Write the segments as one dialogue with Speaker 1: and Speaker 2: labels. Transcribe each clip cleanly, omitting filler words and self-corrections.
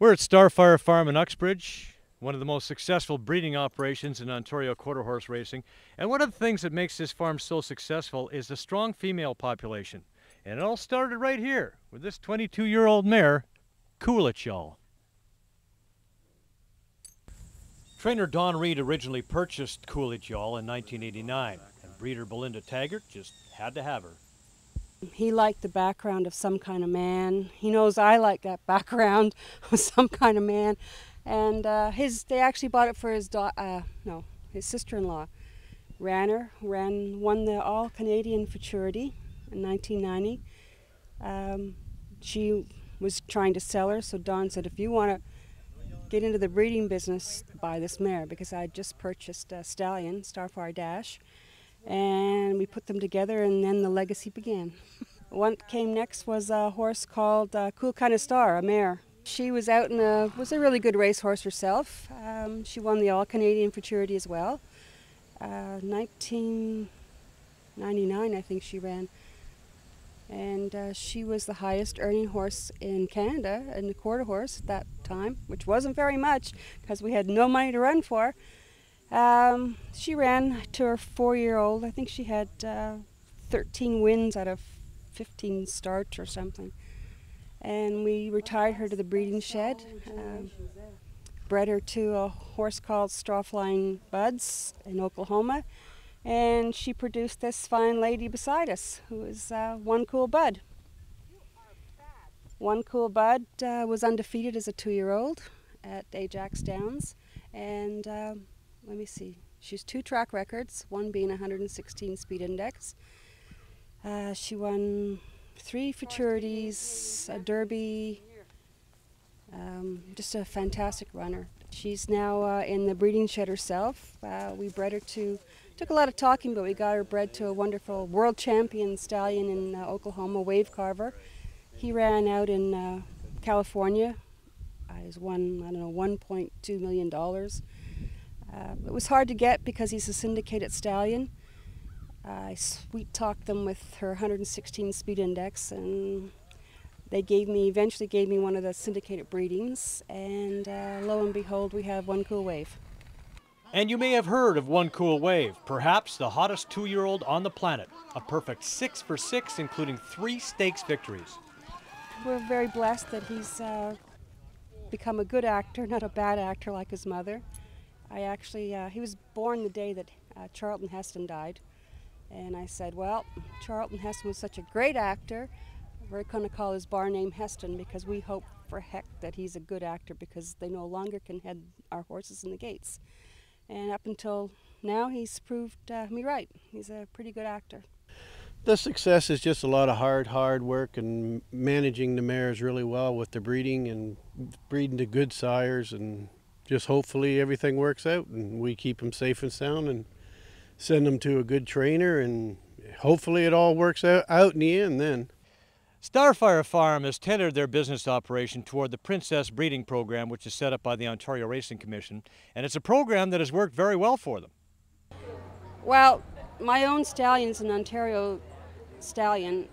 Speaker 1: We're at Starfire Farm in Uxbridge, one of the most successful breeding operations in Ontario quarter horse racing. And one of the things that makes this farm so successful is the strong female population. And it all started right here with this 22-year-old mare, Coolidge. Trainer Don Reed originally purchased Coolidge in 1989, and breeder Belinda Taggart just had to have her.
Speaker 2: He liked the background of some kind of man. He knows I like that background of some kind of man. And they actually bought it for his sister-in-law. Won the All-Canadian Futurity in 1990. She was trying to sell her, so Don said, if you want to get into the breeding business, buy this mare, because I had just purchased a stallion, Starfire Dash, and we put them together, and then the legacy began. What came next was a horse called Cool Kind of Star, a mare. She was was a really good racehorse herself. She won the All-Canadian Futurity as well. 1999, I think she ran. And she was the highest earning horse in Canada, and the quarter horse at that time, which wasn't very much because we had no money to run for. She ran to her 4-year-old. I think she had 13 wins out of 15 starts or something. And we retired her to the breeding shed. Bred her to a horse called Strawflying Buds in Oklahoma. And she produced this fine lady beside us, who is One Cool Bud. One Cool Bud was undefeated as a 2-year-old at Ajax Downs. And let me see, she has 2 track records, one being 116 speed index. She won 3 futurities, a derby, just a fantastic runner. She's now in the breeding shed herself. We bred her took a lot of talking, but we got her bred to a wonderful world champion stallion in Oklahoma, Wave Carver. He ran out in California. He's won, I don't know, $1.2 million. It was hard to get because he's a syndicated stallion. I sweet-talked them with her 116 speed index, and they eventually gave me one of the syndicated breedings, and lo and behold, we have One Cool Wave.
Speaker 1: And you may have heard of One Cool Wave, perhaps the hottest 2-year-old on the planet. A perfect 6 for 6, including 3 stakes victories.
Speaker 2: We're very blessed that he's become a good actor, not a bad actor like his mother. He was born the day that Charlton Heston died. And I said, well, Charlton Heston was such a great actor, we're going to call his bar name Heston, because we hope for heck that he's a good actor, because they no longer can head our horses in the gates. And up until now, he's proved me right. He's a pretty good actor.
Speaker 3: The success is just a lot of hard work and managing the mares really well with the breeding and breeding to good sires, and just hopefully everything works out and we keep them safe and sound and send them to a good trainer, and hopefully it all works out in the end then.
Speaker 1: Starfire Farm has tailored their business operation toward the Princess Breeding Program, which is set up by the Ontario Racing Commission, and it's a program that has worked very well for them.
Speaker 2: Well, my own stallion's an Ontario stallion.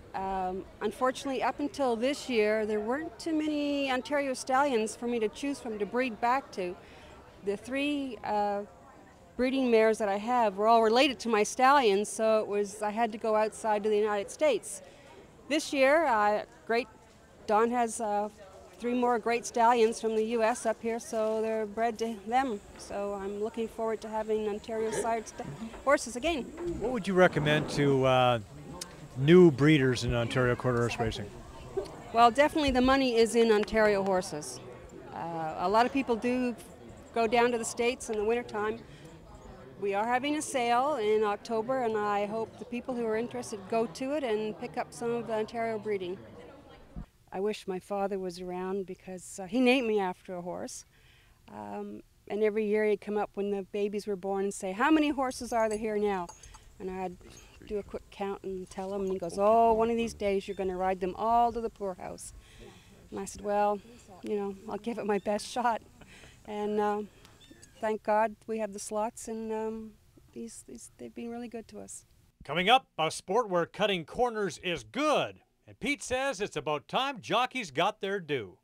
Speaker 2: Unfortunately, up until this year, there weren't too many Ontario stallions for me to choose from to breed back to. The 3 breeding mares that I have were all related to my stallions, so I had to go outside to the United States. This year, Don has 3 more great stallions from the U.S. up here, so they're bred to them. So I'm looking forward to having Ontario-sired horses again.
Speaker 1: What would you recommend to new breeders in Ontario quarter horse racing?
Speaker 2: Well, definitely the money is in Ontario horses. A lot of people do go down to the States in the wintertime. We are having a sale in October, and I hope the people who are interested go to it and pick up some of the Ontario breeding. I wish my father was around, because he named me after a horse. And every year he'd come up when the babies were born and say, how many horses are there here now? And I'd do a quick count and tell him, and he goes, oh, one of these days you're going to ride them all to the poorhouse. And I said, well, I'll give it my best shot. And thank God we have the slots, and they've been really good to us.
Speaker 1: Coming up, a sport where cutting corners is good. And Pete says it's about time jockeys got their due.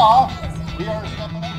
Speaker 4: now, we are stepping up.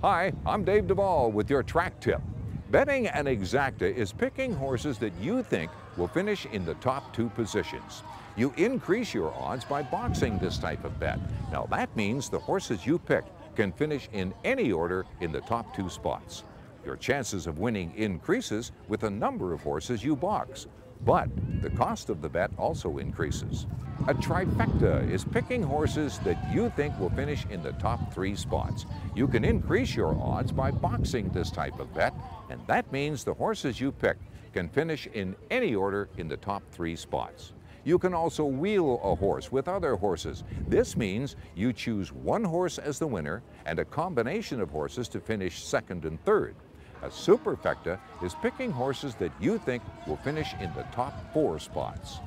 Speaker 5: Hi, I'm Dave Duvall with your track tip. Betting an exacta is picking horses that you think will finish in the top 2 positions. You increase your odds by boxing this type of bet. Now that means the horses you pick can finish in any order in the top 2 spots. Your chances of winning increases with the number of horses you box, but the cost of the bet also increases. A trifecta is picking horses that you think will finish in the top 3 spots. You can increase your odds by boxing this type of bet, and that means the horses you pick can finish in any order in the top 3 spots. You can also wheel a horse with other horses. This means you choose one horse as the winner and a combination of horses to finish second and third. A superfecta is picking horses that you think will finish in the top 4 spots.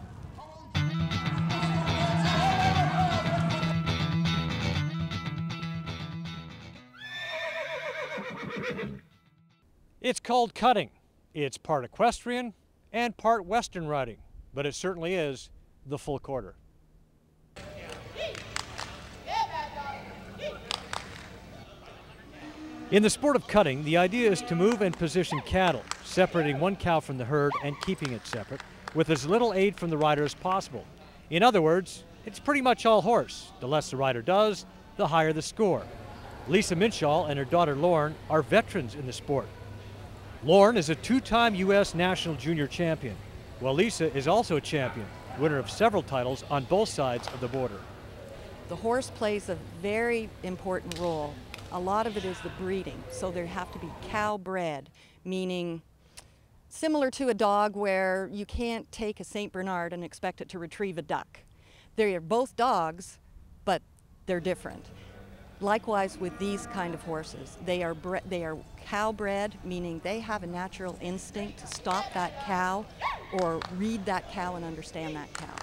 Speaker 1: It's called cutting. It's part equestrian and part Western riding, but it certainly is the full quarter. In the sport of cutting, the idea is to move and position cattle, separating one cow from the herd and keeping it separate, with as little aid from the rider as possible. In other words, it's pretty much all horse. The less the rider does, the higher the score. Lisa Minshall and her daughter Lauren are veterans in the sport. Lauren is a 2-time U.S. National Junior Champion, while Lisa is also a champion, winner of several titles on both sides of the border.
Speaker 6: The horse plays a very important role. A lot of it is the breeding, so there have to be cow bred, meaning similar to a dog where you can't take a St. Bernard and expect it to retrieve a duck. They are both dogs, but they're different. Likewise with these kind of horses, they are cow bred, meaning they have a natural instinct to stop that cow or read that cow and understand that cow.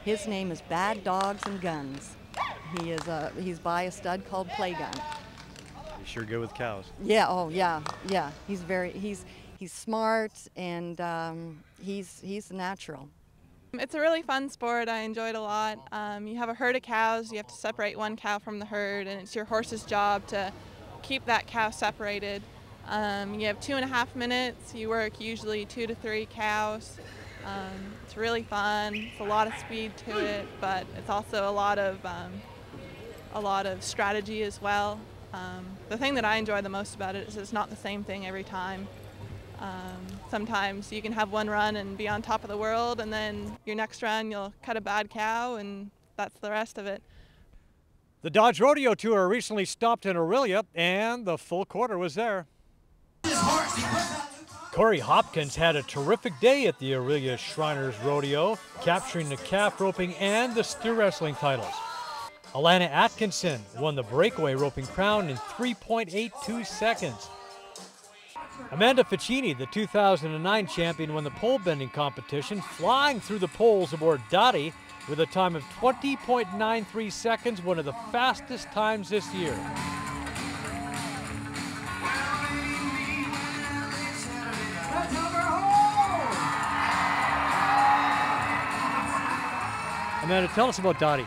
Speaker 6: His name is Bad Dogs and Guns. He's by a stud called Playgun.
Speaker 1: He's sure good with cows.
Speaker 6: Yeah, oh yeah, yeah. He's smart and he's natural.
Speaker 7: It's a really fun sport. I enjoy it a lot. You have a herd of cows. You have to separate one cow from the herd, and it's your horse's job to keep that cow separated. You have 2.5 minutes. You work usually 2 to 3 cows. It's really fun. It's a lot of speed to it, but it's also a lot of strategy as well. The thing that I enjoy the most about it is it's not the same thing every time. Sometimes you can have one run and be on top of the world, and then your next run you'll cut a bad cow, and that's the rest of it.
Speaker 1: The Dodge Rodeo Tour recently stopped in Aurelia, and the full quarter was there. Corey Hopkins had a terrific day at the Aurelia Shriners Rodeo, capturing the calf roping and the steer wrestling titles. Alana Atkinson won the breakaway roping crown in 3.82 seconds. Amanda Ficini, the 2009 champion, won the pole bending competition, flying through the poles aboard Dottie with a time of 20.93 seconds, one of the fastest times this year. Amanda, tell us about Dottie.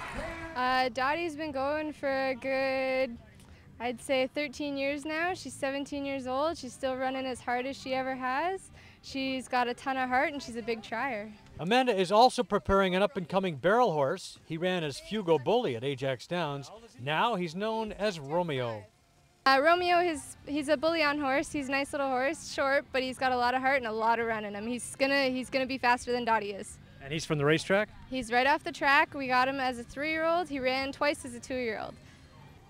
Speaker 8: Dottie's been going for a good, I'd say 13 years now. She's 17 years old. She's still running as hard as she ever has. She's got a ton of heart and she's a big trier. Amanda is also preparing an up-and-coming barrel horse. He ran as Fugo Bully at Ajax Downs. Now he's known as Romeo. Romeo, he's a bully-on horse. He's a nice little horse, short, but he's got a lot of heart and a lot of run in him. He's gonna be faster than Dottie is.
Speaker 1: And he's from the racetrack?
Speaker 8: He's right off the track. We got him as a 3-year-old. He ran twice as a 2-year-old.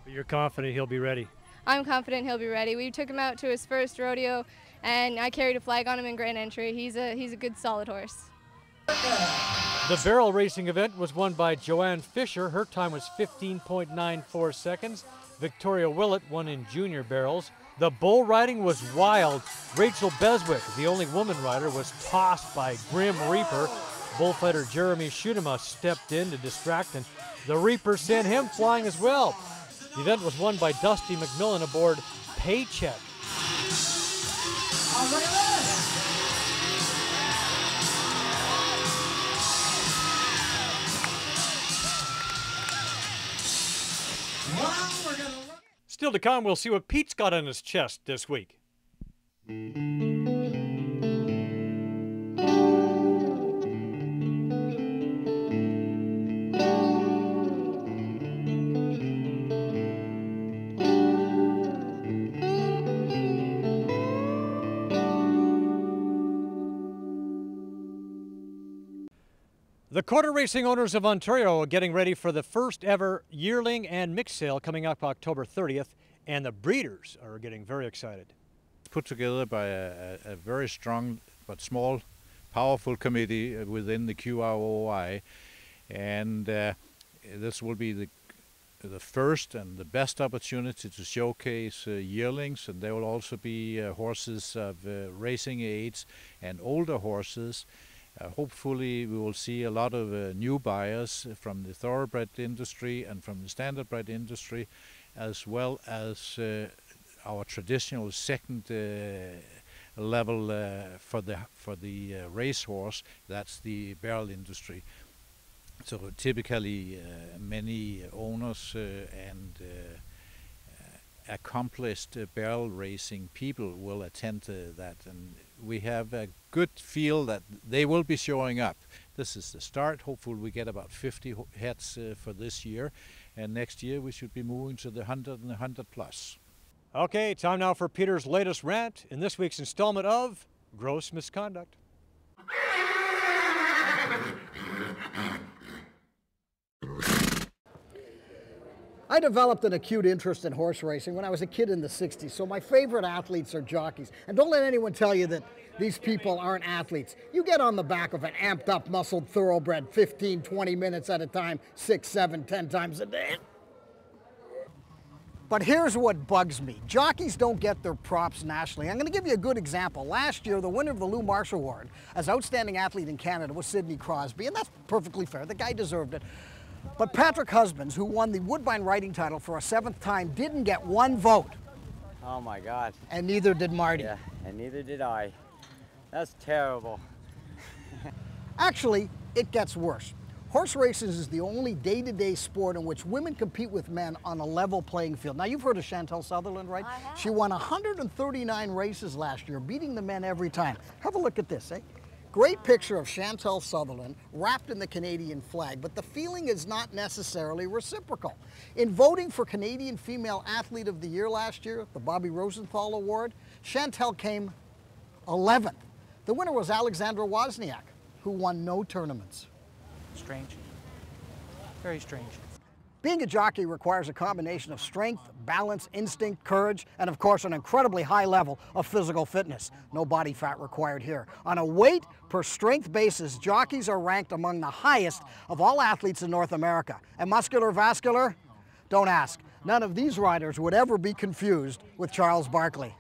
Speaker 1: You're confident he'll be ready?
Speaker 8: I'm confident he'll be ready. We took him out to his first rodeo, and I carried a flag on him in Grand Entry. He's a good, solid horse.
Speaker 1: The barrel racing event was won by Joanne Fisher. Her time was 15.94 seconds. Victoria Willett won in junior barrels. The bull riding was wild. Rachel Beswick, the only woman rider, was tossed by Grim Reaper. Bullfighter Jeremy Schutema stepped in to distract, and the Reaper sent him flying as well. The event was won by Dusty McMillan aboard Paycheck. Still to come, we'll see what Pete's got on his chest this week. The quarter racing owners of Ontario are getting ready for the first ever yearling and mixed sale coming up October 30th, and the breeders are getting very excited.
Speaker 9: Put together by a very strong but small, powerful committee within the QROI, and this will be the first and the best opportunity to showcase yearlings, and there will also be horses of racing age and older horses. Hopefully we will see a lot of new buyers from the thoroughbred industry and from the standardbred industry, as well as our traditional second level for the racehorse. That's the barrel industry. So typically many owners and accomplished barrel racing people will attend that, and we have a good feel that they will be showing up. This is the start. Hopefully we get about 50 heads for this year, and next year we should be moving to the 100 and the 100 plus.
Speaker 1: Okay, time now for Peter's latest rant in this week's installment of Gross Misconduct.
Speaker 10: I developed an acute interest in horse racing when I was a kid in the 60s, so my favorite athletes are jockeys. And don't let anyone tell you that these people aren't athletes. You get on the back of an amped up, muscled thoroughbred 15, 20 minutes at a time, 6, 7, 10 times a day. But here's what bugs me. Jockeys don't get their props nationally. I'm going to give you a good example. Last year, the winner of the Lou Marsh Award as Outstanding Athlete in Canada was Sidney Crosby, and that's perfectly fair. The guy deserved it. But Patrick Husbands, who won the Woodbine riding title for a 7th time, didn't get one vote.
Speaker 11: Oh my God.
Speaker 10: And neither did Marty.
Speaker 11: Yeah, and neither did I. That's terrible.
Speaker 10: Actually, it gets worse. Horse racing is the only day-to-day sport in which women compete with men on a level playing field. Now, you've heard of Chantal Sutherland, right?
Speaker 6: I have.
Speaker 10: She won 139 races last year, beating the men every time. Have a look at this, eh? Great picture of Chantal Sutherland wrapped in the Canadian flag, but the feeling is not necessarily reciprocal. In voting for Canadian Female Athlete of the Year last year, the Bobby Rosenthal Award, Chantal came 11th. The winner was Alexandra Wozniak, who won no tournaments.
Speaker 12: Strange. Very strange.
Speaker 10: Being a jockey requires a combination of strength, balance, instinct, courage, and of course an incredibly high level of physical fitness. No body fat required here. On a weight per strength basis, jockeys are ranked among the highest of all athletes in North America. And muscular vascular? Don't ask. None of these riders would ever be confused with Charles Barkley.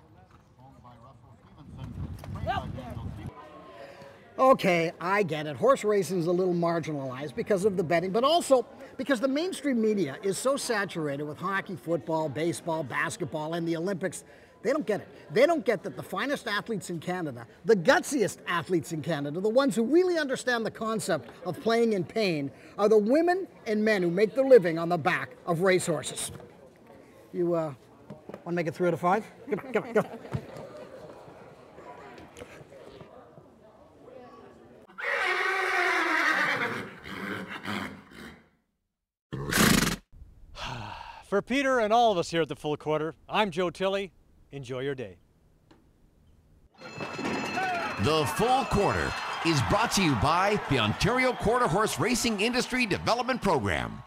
Speaker 10: Okay, I get it. Horse racing is a little marginalized because of the betting, but also because the mainstream media is so saturated with hockey, football, baseball, basketball, and the Olympics. They don't get it. They don't get that the finest athletes in Canada, the gutsiest athletes in Canada, the ones who really understand the concept of playing in pain, are the women and men who make their living on the back of racehorses. You want to make it 3 out of 5? Go.
Speaker 1: For Peter and all of us here at the Full Quarter, I'm Joe Tilley. Enjoy your day.
Speaker 13: The Full Quarter is brought to you by the Ontario Quarter Horse Racing Industry Development Program.